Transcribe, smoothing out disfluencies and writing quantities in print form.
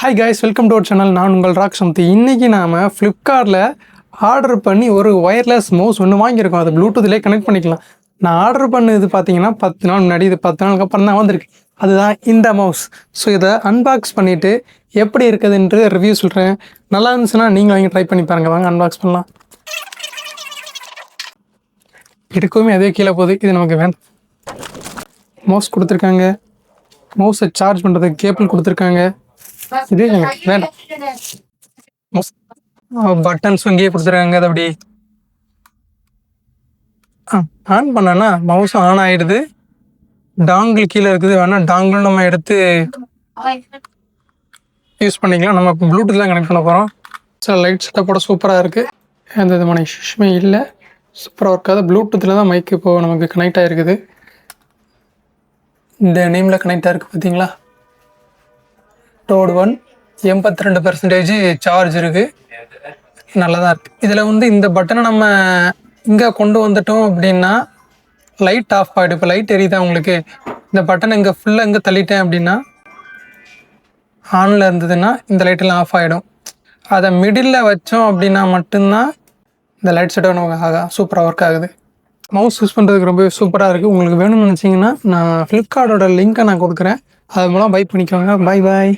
Hi guys, welcome to our channel. நான் உங்கள் ராக்ஷந்தி. இன்றைக்கி நாம் ஃப்ளிப்கார்ட்டில் ஆர்டர் பண்ணி ஒரு ஒயர்லெஸ் மவுஸ் ஒன்று வாங்கியிருக்கோம். அது ப்ளூடூத்லேயே கனெக்ட் பண்ணிக்கலாம். நான் ஆர்டர் பண்ணது பார்த்தீங்கன்னா 10 நாள் முன்னாடி, இது 10 நாளுக்கு அப்புறம் தான் வந்திருக்கு. அதுதான் இந்த மவுஸ். ஸோ இதை அன்பாக்ஸ் பண்ணிவிட்டு எப்படி இருக்குதுன்ட்டு ரிவ்யூ சொல்கிறேன். நல்லா இருந்துச்சுன்னா நீங்கள் வாங்கி ட்ரை பண்ணி பாருங்கள். வாங்க அன்பாக்ஸ் பண்ணலாம். எடுக்கவுமே அதே கீழே போகுது, இது நமக்கு வேண்டாம். மவுஸ் கொடுத்துருக்காங்க, மவுஸை சார்ஜ் பண்ணுறதுக்கு கேபிள் கொடுத்துருக்காங்க. இது வேண்டாம். பட்டன்ஸ் இங்கேயே கொடுத்துருக்காங்க. அது அப்படி ஆன் பண்ணனா மவுஸும் ஆன் ஆகிடுது. டாங்கிள் கீழே இருக்குது, வேணால் டாங்கிளும் நம்ம எடுத்து யூஸ் பண்ணிக்கலாம். நம்ம ப்ளூடூத் தான் கனெக்ட் பண்ண போகிறோம். சில லைட் செட்டப்போட சூப்பராக இருக்குது. எந்த விதமான இஷ்யூமே இல்லை, சூப்பராக இருக்காது. ப்ளூடூத்தில் தான் மைக்கு இப்போது நமக்கு கனெக்ட் ஆகிருக்குது. இந்த நேமில் கனெக்ட் ஆகிருக்கு பார்த்தீங்களா. டோட் 1 82% சார்ஜ் இருக்குது. நல்லா தான் இருக்குது. இதில் இந்த பட்டனை நம்ம இங்கே கொண்டு வந்துட்டோம் அப்படின்னா லைட் ஆஃப் ஆகிடும். இப்போ லைட் எரியுதா உங்களுக்கு, இந்த பட்டனை இங்கே ஃபுல்லாக இங்கே தள்ளிட்டேன் அப்படின்னா ஆனில் இருந்ததுன்னா இந்த லைட்டெல்லாம் ஆஃப் ஆகிடும். அதை மிடில் வச்சோம் அப்படின்னா மட்டும்தான் இந்த லைட் செட்டை நமக்கு சூப்பராக ஒர்க் ஆகுது. மவுஸ் யூஸ் பண்ணுறதுக்கு ரொம்பவே சூப்பராக இருக்குது. உங்களுக்கு வேணும்னு நினச்சிங்கன்னா நான் ஃப்ளிப்கார்ட்டோட லிங்க்கை நான் கொடுக்குறேன். அது மூலம் பை பண்ணிக்கோங்க. பாய் பாய்.